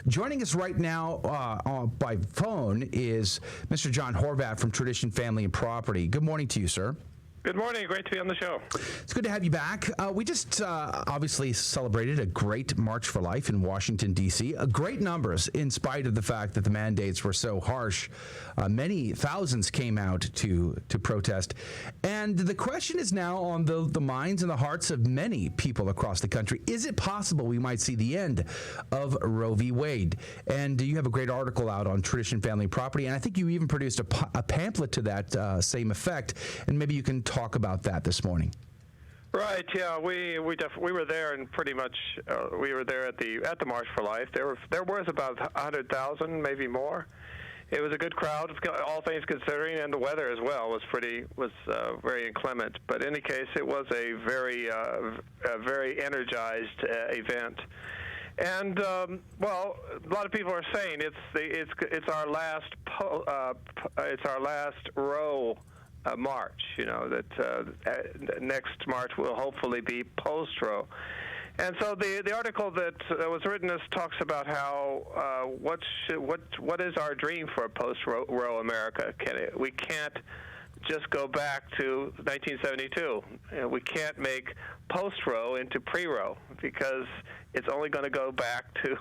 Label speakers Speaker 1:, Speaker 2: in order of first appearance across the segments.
Speaker 1: Joining us right now by phone is Mr. John Horvat from Tradition Family and Property. Good morning to you, sir.
Speaker 2: Good morning. Great to be on the show.
Speaker 1: It's good to have you back. We just obviously celebrated a great March for Life in Washington, D.C. Great numbers in spite of the fact that the mandates were so harsh. Many thousands came out to protest. And the question is now on the minds and the hearts of many people across the country. Is it possible we might see the end of Roe v. Wade? And you have a great article out on Tradition Family Property, and I think you even produced a pamphlet to that same effect. And maybe you can talk about that this morning.
Speaker 2: Right. Yeah. We were there, and pretty much we were there at the March for Life. There was about 100,000, maybe more. It was a good crowd, all things considering, and the weather as well was very inclement. But in any case, it was a very energized event. And well, a lot of people are saying it's our last Roe March. You know that next March will hopefully be Post Roe. And so the article that was written talks about how what is our dream for a post-Roe America? We can't just go back to 1972. We can't make post-Roe into pre-Roe because it's only going to go back to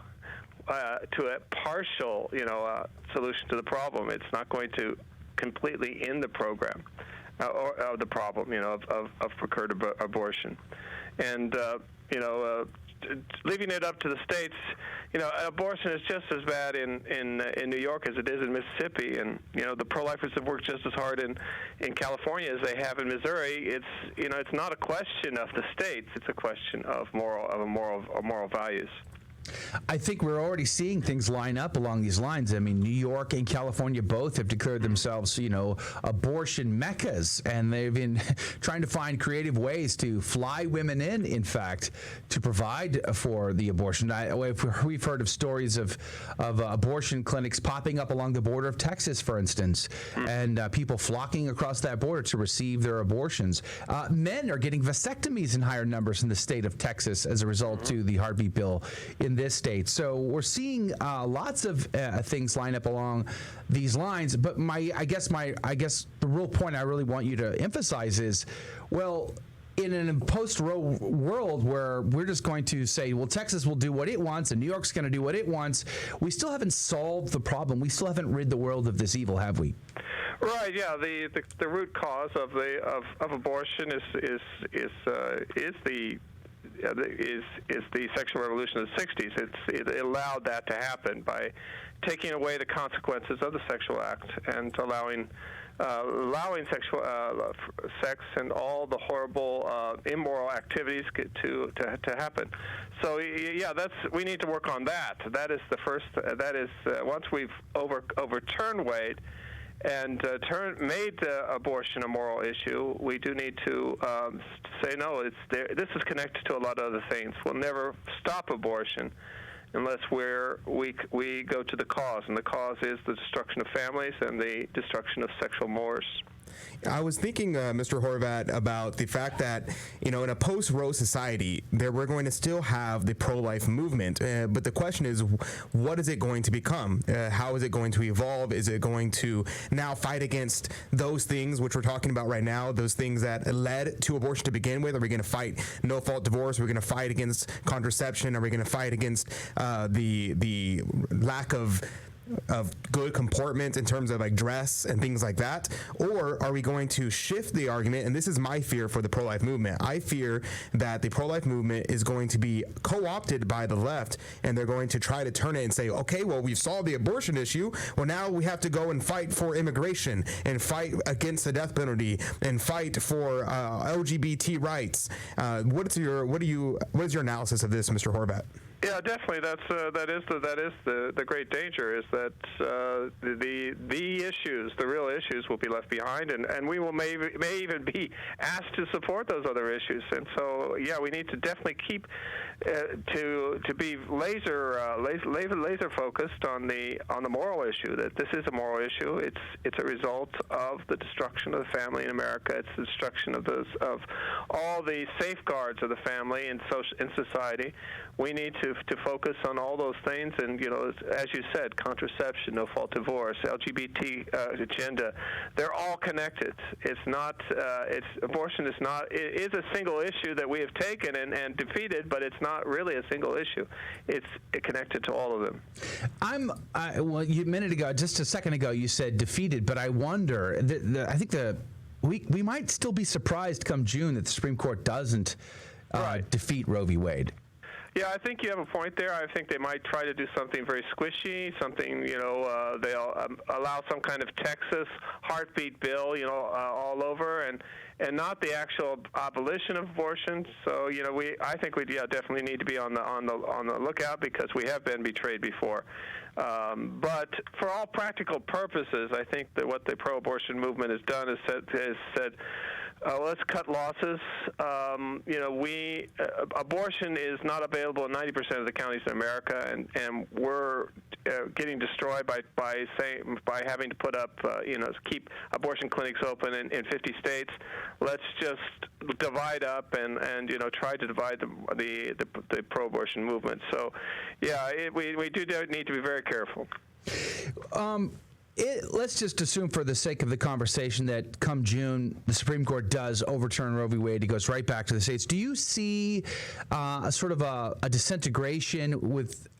Speaker 2: a partial solution to the problem. It's not going to completely end the program or the problem of procured abortion. And leaving it up to the states, abortion is just as bad in New York as it is in Mississippi, and the pro-lifers have worked just as hard in California as they have in Missouri. It's not a question of the states; it's a question of moral values.
Speaker 1: I think we're already seeing things line up along these lines. I mean, New York and California both have declared themselves, abortion meccas, and they've been trying to find creative ways to fly women in fact, to provide for the abortion. We've heard of stories of abortion clinics popping up along the border of Texas, for instance, and people flocking across that border to receive their abortions. Men are getting vasectomies in higher numbers in the state of Texas as a result to the heartbeat bill in this state. So we're seeing lots of things line up along these lines. But I guess the real point I really want you to emphasize is, well, in a post-Roe world where we're just going to say, well, Texas will do what it wants and New York's going to do what it wants, we still haven't solved the problem. We still haven't rid the world of this evil, have we?
Speaker 2: Right. Yeah. The root cause of abortion is the sexual revolution of the 60s. It allowed that to happen by taking away the consequences of the sexual act and allowing sex and all the horrible immoral activities to happen. So yeah, we need to work on that. That is the first. That is once we've overturned Wade and made abortion a moral issue, we do need to say no. This is connected to a lot of other things. We'll never stop abortion unless we go to the cause, and the cause is the destruction of families and the destruction of sexual mores.
Speaker 3: I was thinking, Mr. Horvat, about the fact that, in a post-Roe society, we're going to still have the pro-life movement. But the question is, what is it going to become? How is it going to evolve? Is it going to now fight against those things which we're talking about right now, those things that led to abortion to begin with? Are we going to fight no-fault divorce? Are we going to fight against contraception? Are we going to fight against the lack of good comportment in terms of like dress and things like that? Or are we going to shift the argument? And this is my fear for the pro-life movement. I fear that the pro-life movement is going to be co-opted by the left, and they're going to try to turn it and say, okay, well, we've solved the abortion issue. Well, now we have to go and fight for immigration and fight against the death penalty and fight for LGBT rights. What is your analysis of this, Mr. Horvat?
Speaker 2: Yeah, definitely. That is the great danger, is that the real issues will be left behind, and we may even be asked to support those other issues. And so, yeah, we need to definitely keep to be laser focused on the moral issue. That this is a moral issue. It's a result of the destruction of the family in America. It's the destruction of all the safeguards of the family in society. we need to focus on all those things. And, as you said, contraception, no-fault divorce, LGBT agenda, they're all connected. It's not, abortion is not, it is a single issue that we have taken and defeated, but it's not really a single issue. It's connected to all of them.
Speaker 1: Well, just a second ago, you said defeated, but I wonder, I think we might still be surprised come June that the Supreme Court doesn't defeat Roe v. Wade.
Speaker 2: Yeah, I think you have a point there. I think they might try to do something very squishy, something, they'll allow some kind of Texas heartbeat bill, all over, and not the actual abolition of abortion. So, I think we definitely need to be on the lookout, because we have been betrayed before. But for all practical purposes, I think that what the pro-abortion movement has done is said, let's cut losses. Abortion is not available in 90% of the counties in America, and we're getting destroyed by having to put up, keep abortion clinics open in 50 states. Let's just divide up and try to divide the pro-abortion movement. So, we do need to be very careful.
Speaker 1: Let's just assume, for the sake of the conversation, that come June, the Supreme Court does overturn Roe v. Wade. It goes right back to the states. Do you see a sort of a disintegration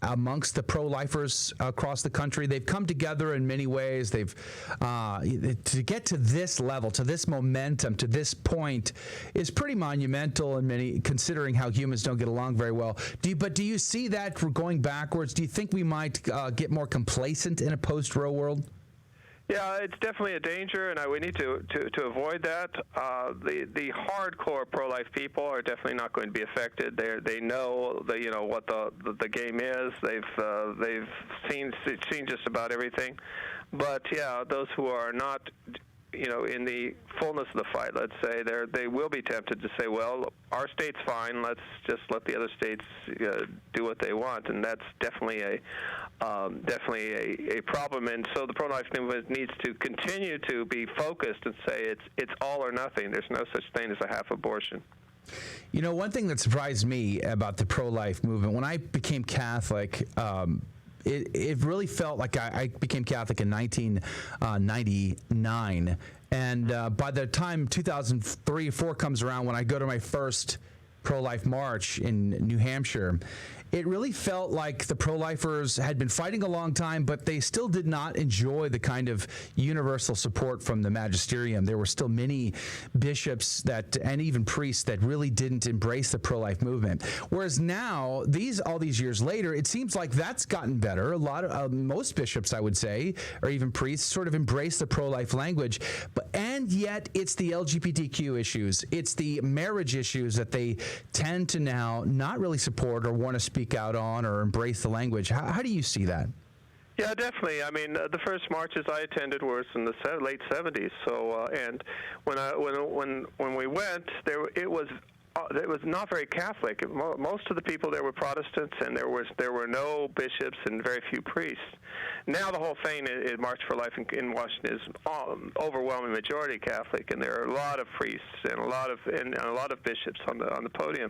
Speaker 1: amongst the pro-lifers across the country? They've come together in many ways. They've to get to this level, to this momentum, to this point, is pretty monumental in many, considering how humans don't get along very well. Do you see that going backwards? Do you think we might get more complacent in a post-Roe world?
Speaker 2: Yeah, it's definitely a danger, and we need to avoid that. The hardcore pro-life people are definitely not going to be affected. They know what the game is. They've seen just about everything. But those who are not, in the fullness of the fight, let's say, they will be tempted to say, well, our state's fine. Let's just let the other states do what they want, and that's definitely a problem. And so the pro-life movement needs to continue to be focused and say it's all or nothing. There's no such thing as a half abortion.
Speaker 1: One thing that surprised me about the pro-life movement, when I became Catholic, it really felt like I became Catholic in 1999, and by the time 2003 or 4 comes around, when I go to my first pro-life march in New Hampshire, it really felt like the pro-lifers had been fighting a long time, but they still did not enjoy the kind of universal support from the magisterium. There were still many bishops and even priests that really didn't embrace the pro-life movement. Whereas now, all these years later, it seems like that's gotten better. A lot of most bishops, I would say, or even priests, sort of embrace the pro-life language. And yet, it's the LGBTQ issues, it's the marriage issues that they tend to now not really support or want to speak out on or embrace the language. How do you see that?
Speaker 2: Yeah, definitely. I mean, the first marches I attended were in the late 70s. So, and when we went, it was not very Catholic. Most of the people there were Protestants, and there were no bishops and very few priests. Now the whole thing in March for Life in Washington is overwhelming majority Catholic, and there are a lot of priests and a lot of bishops on the podium.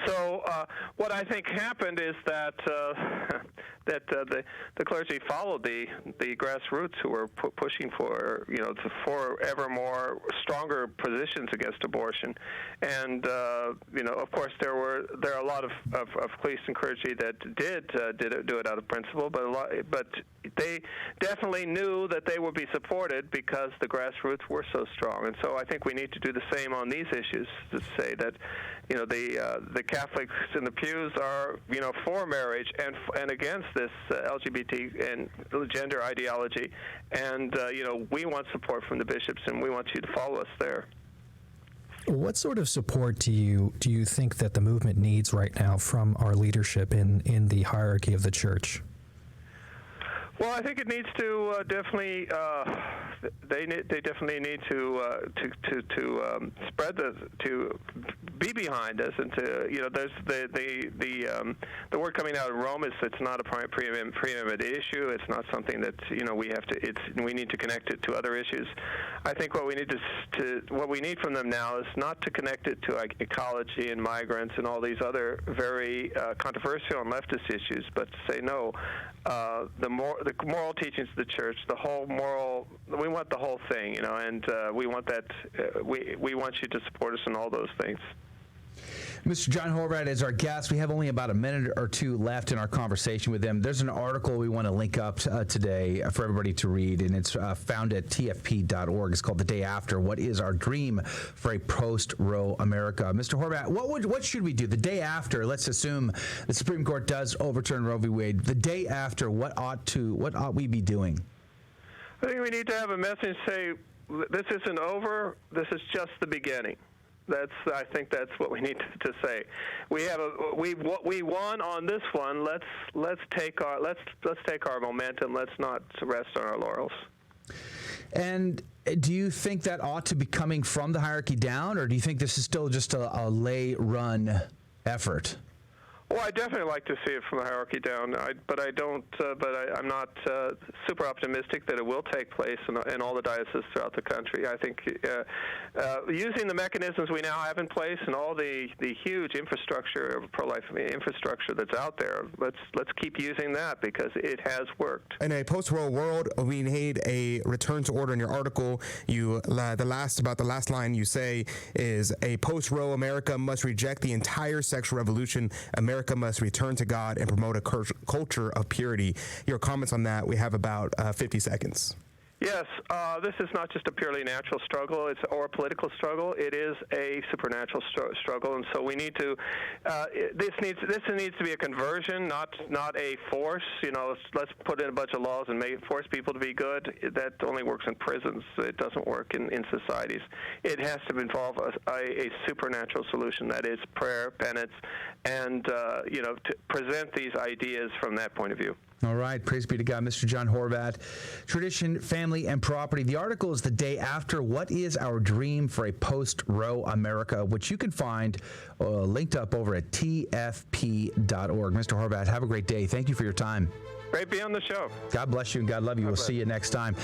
Speaker 2: So what I think happened is that the clergy followed the grassroots, who were pushing for for ever more stronger positions against abortion, and of course there are a lot of priests and clergy that did do it out of principle, but they definitely knew that they would be supported because the grassroots were so strong. And so I think we need to do the same on these issues, to say that the Catholics in the pews are for marriage and against this LGBT and gender ideology, and we want support from the bishops, and we want you to follow us there.
Speaker 4: What sort of support do you think that the movement needs right now from our leadership in the hierarchy of the church?
Speaker 2: Well, I think it needs to definitely, they definitely need to spread to be behind us, and to there's the word coming out of Rome is it's not a preeminent issue. It's not something that we need to connect it to other issues. I think what we need from them now is not to connect it to ecology and migrants and all these other very controversial and leftist issues, but to say no. The moral teachings of the church, we want the whole thing, and we want that. We want you to support us in all those things.
Speaker 1: Mr. John Horvat is our guest. We have only about a minute or two left in our conversation with him. There's an article we want to link up today for everybody to read, and it's found at TFP.org. It's called "The Day After: What Is Our Dream for a Post-Roe America?" Mr. Horvat, what should we do the day after? Let's assume the Supreme Court does overturn Roe v. Wade. The day after, what ought we be doing?
Speaker 2: I think we need to have a message say, "This isn't over. This is just the beginning." I think that's what we need to say. We won on this one. Let's take our momentum. Let's not rest on our laurels.
Speaker 1: And do you think that ought to be coming from the hierarchy down, or do you think this is still just a lay-run effort?
Speaker 2: Well, I definitely like to see it from the hierarchy down, but I'm not super optimistic that it will take place in all the dioceses throughout the country. I think using the mechanisms we now have in place and all the huge infrastructure, pro-life infrastructure that's out there, let's keep using that because it has worked.
Speaker 3: In a post-Roe world, we need a return to order. In your article, the last line you say is, a post-Roe America must reject the entire sexual revolution. America must return to God and promote a culture of purity. Your comments on that, we have about 50 seconds.
Speaker 2: Yes, this is not just a purely natural struggle or a political struggle. It is a supernatural struggle, and so we need to. This needs to be a conversion, not a force. Let's put in a bunch of laws and force people to be good. That only works in prisons. It doesn't work in societies. It has to involve a supernatural solution. That is prayer, penance, and to present these ideas from that point of view.
Speaker 1: All right. Praise be to God. Mr. John Horvat, Tradition, Family, and Property. The article is "The Day After: What Is Our Dream for a Post-Roe America?" which you can find linked up over at TFP.org. Mr. Horvat, have a great day. Thank you for your time.
Speaker 2: Great being on the show.
Speaker 1: God bless you and God love you. We'll see you next time.